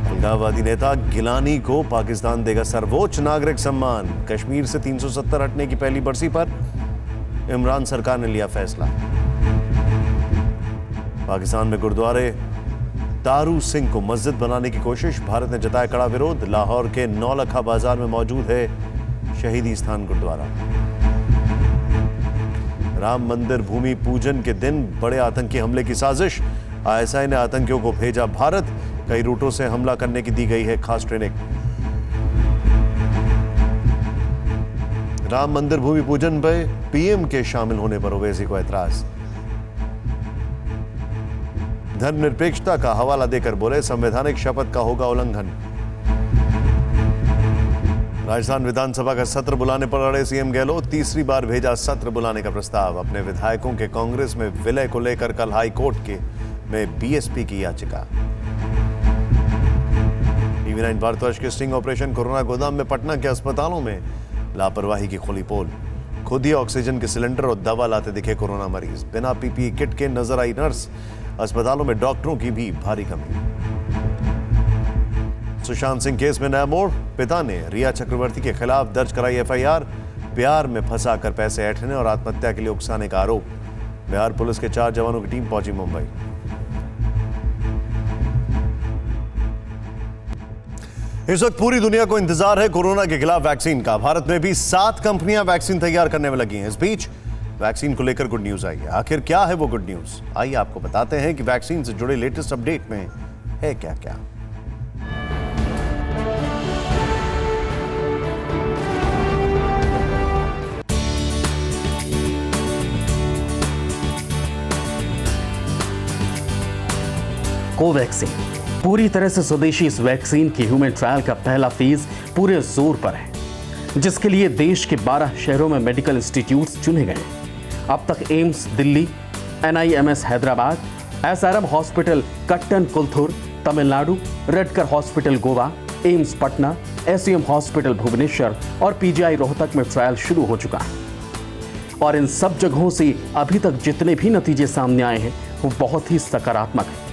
अलगाववादी नेता गिलानी को पाकिस्तान देगा सर्वोच्च नागरिक सम्मान। कश्मीर से 370 हटने की पहली बरसी पर इमरान सरकार ने लिया फैसला। पाकिस्तान में गुरुद्वारे तारू सिंह को मस्जिद बनाने की कोशिश, भारत ने जताया कड़ा विरोध। लाहौर के नौलखा बाजार में मौजूद है शहीदी स्थान गुरुद्वारा। राम मंदिर भूमि पूजन के दिन बड़े आतंकी हमले की साजिश, आईएसआई ने आतंकियों को भेजा भारत। कई रूटों से हमला करने की दी गई है खास ट्रेनिंग। राम मंदिर भूमि पूजन पर पीएम के शामिल होने पर ओवैसी को ऐतराज। धर्मनिरपेक्षता का हवाला देकर बोले संवैधानिक शपथ का होगा उल्लंघन। राजस्थान विधानसभा का सत्र बुलाने पर अड़े सीएम गहलोत, तीसरी बार भेजा सत्र बुलाने का प्रस्ताव। अपने विधायकों के कांग्रेस में विलय को लेकर कल हाई कोर्ट में बीएसपी की याचिका। टीवी9 भारतवर्ष के स्टिंग ऑपरेशन, कोरोना गोदाम में पटना के अस्पतालों में लापरवाही की खुली पोल। खुद ही ऑक्सीजन के सिलेंडर और दवा लाते दिखे कोरोना मरीज। बिना पीपीई किट के नजर आई नर्स। अस्पतालों में डॉक्टरों की भी भारी कमी। सुशांत सिंह केस में नया मोड़, पिता ने रिया चक्रवर्ती के खिलाफ दर्ज कराई एफआईआर। प्यार में फंसाकर पैसे ऐंठने और आत्महत्या के लिए उकसाने का आरोप। बिहार पुलिस के 4 जवानों की टीम पहुंची मुंबई। इस वक्त पूरी दुनिया को इंतजार है कोरोना के खिलाफ वैक्सीन का। भारत में भी 7 कंपनियां वैक्सीन तैयार करने में लगी हैं। इस बीच वैक्सीन को लेकर गुड न्यूज आई है। आखिर क्या है वो गुड न्यूज, आइए आपको बताते हैं कि वैक्सीन से जुड़े लेटेस्ट अपडेट में है क्या क्या। कोवैक्सीन पूरी तरह से स्वदेशी इस वैक्सीन की ह्यूमन ट्रायल का पहला फेज पूरे जोर पर है, जिसके लिए देश के 12 शहरों में मेडिकल इंस्टीट्यूट्स चुने गए। अब तक AIIMS Delhi, NIMS Hyderabad, SRM hospital Kattankulathur Tamil Nadu, Redkar hospital Goa, AIIMS Patna, SUM hospital Bhubaneswar और PGI रोहतक में ट्रायल शुरू हो चुका है। और इन सब जगहों से अभी तक जितने भी नतीजे सामने आए हैं वो बहुत ही सकारात्मक हैं।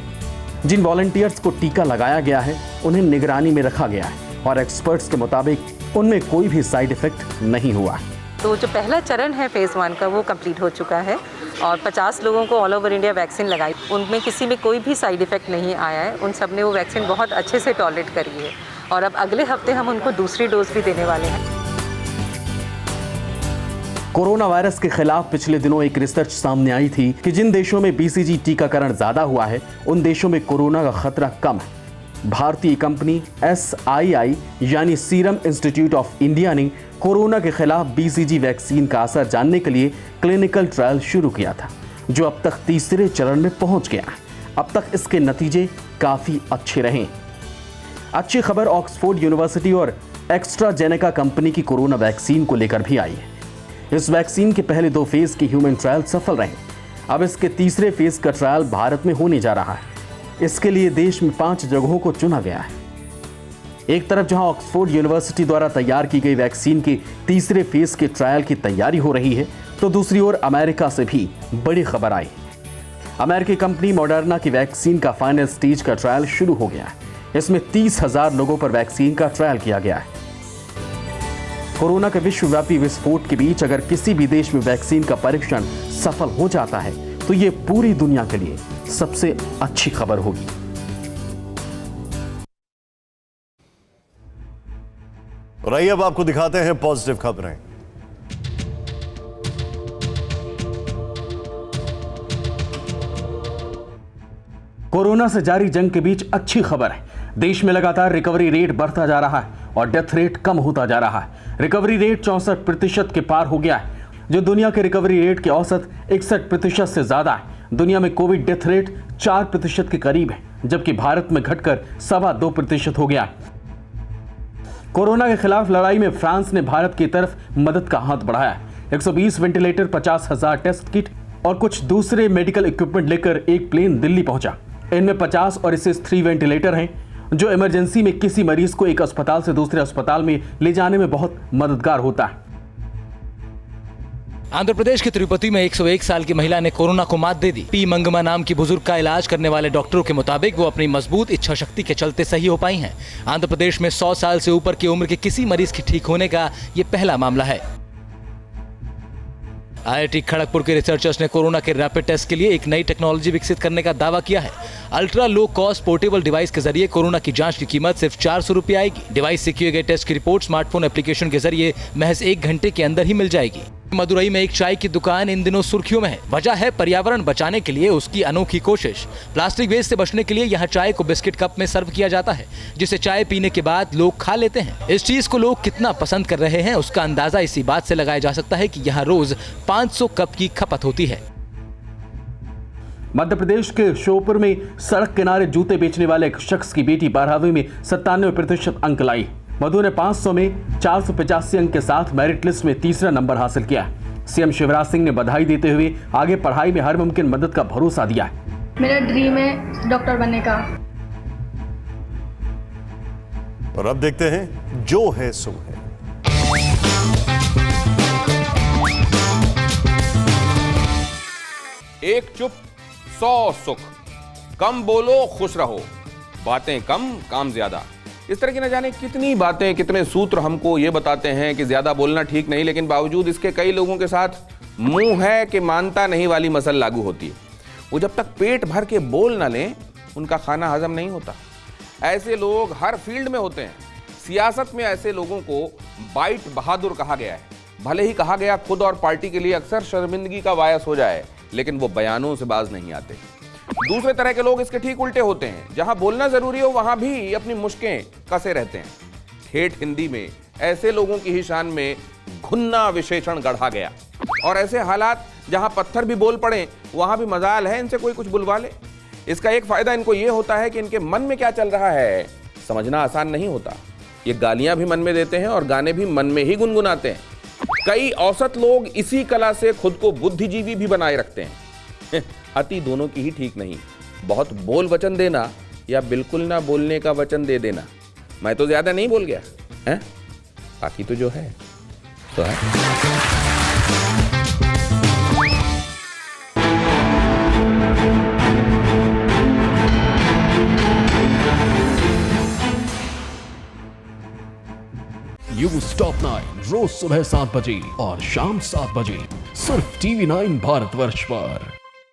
जिन वॉलंटियर्स को टीका लगाया गया है उन्हें निगरानी में रखा गया है और एक्सपर्ट्स के मुताबिक उनमें कोई भी साइड इफेक्ट नहीं हुआ है। तो जो पहला चरण है फेज़ 1 का वो कंप्लीट हो चुका है और 50 लोगों को ऑल ओवर इंडिया वैक्सीन लगाई। उनमें किसी में कोई भी साइड इफ़ेक्ट नहीं आया है। उन सब ने वो वैक्सीन बहुत अच्छे से टॉलरेट करी है और अब अगले हफ्ते हम उनको दूसरी डोज भी देने वाले हैं। कोरोना वायरस के खिलाफ पिछले दिनों एक रिसर्च सामने आई थी कि जिन देशों में BCG टीकाकरण ज्यादा हुआ है उन देशों में कोरोना का खतरा कम है। भारतीय कंपनी SII यानी सीरम इंस्टीट्यूट ऑफ इंडिया ने कोरोना के खिलाफ BCG वैक्सीन का असर जानने के लिए क्लिनिकल ट्रायल शुरू किया था, जो अब तक तीसरे चरण में पहुंच गया है। अब तक इसके नतीजे काफी अच्छे रहे। अच्छी खबर ऑक्सफोर्ड यूनिवर्सिटी और एक्स्ट्राजेनेका कंपनी की कोरोना वैक्सीन को लेकर भी आई है। इस वैक्सीन के पहले 2 फेज के ह्यूमन ट्रायल सफल रहे। अब इसके तीसरे फेज का ट्रायल भारत में होने जा रहा है। इसके लिए देश में 5 जगहों को चुना गया है। एक तरफ जहां ऑक्सफोर्ड यूनिवर्सिटी द्वारा तैयार की गई वैक्सीन के तीसरे फेज के ट्रायल की तैयारी हो रही है, तो दूसरी ओर अमेरिका से भी बड़ी खबर आई। अमेरिकी कंपनी मॉडर्ना की वैक्सीन का फाइनल स्टेज का ट्रायल शुरू हो गया है। इसमें 30,000 लोगों पर वैक्सीन का ट्रायल किया गया है। कोरोना के विश्वव्यापी विस्फोट के बीच अगर किसी भी देश में वैक्सीन का परीक्षण सफल हो जाता है तो ये पूरी दुनिया के लिए सबसे अच्छी खबर होगी। और आइए अब आपको दिखाते हैं पॉजिटिव खबरें। कोरोना से जारी जंग के बीच अच्छी खबर है। देश में लगातार रिकवरी रेट बढ़ता जा रहा है और डेथ रेट कम होता जा रहा है। रिकवरी रेट 64% के पार हो गया है, जो दुनिया के रिकवरी रेट के औसत 61% से ज्यादा है। दुनिया में कोविड डेथ रेट 4% के करीब है, जबकि भारत में घटकर 2.25% हो गया है। कोरोना के खिलाफ लड़ाई में फ्रांस ने भारत की तरफ मदद का हाथ बढ़ाया। 120 वेंटिलेटर, 50,000 टेस्ट किट और कुछ दूसरे मेडिकल इक्विपमेंट लेकर एक प्लेन दिल्ली पहुंचा। इनमें 50 और SS3 वेंटिलेटर हैं जो इमरजेंसी में किसी मरीज को एक अस्पताल से दूसरे अस्पताल में ले जाने में बहुत मददगार होता है। आंध्र प्रदेश के तिरुपति में 101 साल की महिला ने कोरोना को मात दे दी। पी मंगमा नाम की बुजुर्ग का इलाज करने वाले डॉक्टरों के मुताबिक वो अपनी मजबूत इच्छा शक्ति के चलते सही हो पाई हैं। आंध्र प्रदेश में 100 साल से ऊपर की उम्र के किसी मरीज के ठीक होने का ये पहला मामला है। IIT खड़गपुर के रिसर्चर्स ने कोरोना के रैपिड टेस्ट के लिए एक नई टेक्नोलॉजी विकसित करने का दावा किया है। Ultra low cost portable device के जरिए कोरोना की जांच की कीमत सिर्फ 400 रुपये आएगी। डिवाइस से किए गए टेस्ट की रिपोर्ट स्मार्टफोन एप्लीकेशन के जरिए महज 1 घंटे के अंदर ही मिल जाएगी। मदुरई में एक चाय की दुकान इन दिनों सुर्खियों में है। वजह है पर्यावरण बचाने के लिए उसकी अनोखी कोशिश। प्लास्टिक वेस्ट से बचने के लिए यहाँ चाय को बिस्किट कप में सर्व किया जाता है, जिसे चाय पीने के बाद लोग खा लेते हैं। इस चीज को लोग कितना पसंद कर रहे हैं उसका अंदाजा इसी बात से लगाया जा सकता है कि यहाँ रोज 500 कप की खपत होती है। मध्य प्रदेश के श्योपुर में सड़क किनारे जूते बेचने वाले एक शख्स की बेटी 12वीं में 97% अंक लाई। मधु ने 500 में 485 अंक के साथ मेरिट लिस्ट में तीसरा नंबर हासिल किया। सीएम शिवराज सिंह ने बधाई देते हुए आगे पढ़ाई में हर मुमकिन मदद का भरोसा दिया है। मेरा ड्रीम है डॉक्टर बनने का। और अब देखते हैं जो है सो है। एक चुप 100 सुख, कम बोलो खुश रहो, बातें कम काम ज्यादा। इस तरह की न जाने कितनी बातें, कितने सूत्र हमको ये बताते हैं कि ज्यादा बोलना ठीक नहीं, लेकिन बावजूद इसके कई लोगों के साथ मुंह है कि मानता नहीं वाली मसल लागू होती है। वो जब तक पेट भर के बोल ना लें उनका खाना हजम नहीं होता। ऐसे लोग हर फील्ड में होते हैं। सियासत में ऐसे लोगों को बाइट बहादुर कहा गया है। भले ही कहा गया खुद और पार्टी के लिए अक्सर शर्मिंदगी का बायस हो जाए, लेकिन वो बयानों से बाज नहीं आते। दूसरे तरह के लोग इसके ठीक उल्टे होते हैं। जहां बोलना जरूरी हो वहां भी अपनी मुश्कें कसे रहते हैं। ठेठ हिंदी में ऐसे लोगों की ही शान में घुन्ना विशेषण गढ़ा गया। और ऐसे हालात जहां पत्थर भी बोल पड़े वहां भी मजाल है इनसे कोई कुछ बुलवा ले। इसका एक फायदा इनको यह होता है कि इनके मन में क्या चल रहा है समझना आसान नहीं होता। ये गालियां भी मन में देते हैं और गाने भी मन में ही गुनगुनाते हैं। कई औसत लोग इसी कला से खुद को बुद्धिजीवी भी बनाए रखते हैं। अति दोनों की ही ठीक नहीं। बहुत बोल वचन देना या बिल्कुल ना बोलने का वचन दे देना। मैं तो ज्यादा नहीं बोल गया है, बाकी तो जो है तो है। न्यूज़ टॉप 9 रोज सुबह 7 बजे और शाम 7 बजे सिर्फ TV9 भारतवर्ष पर।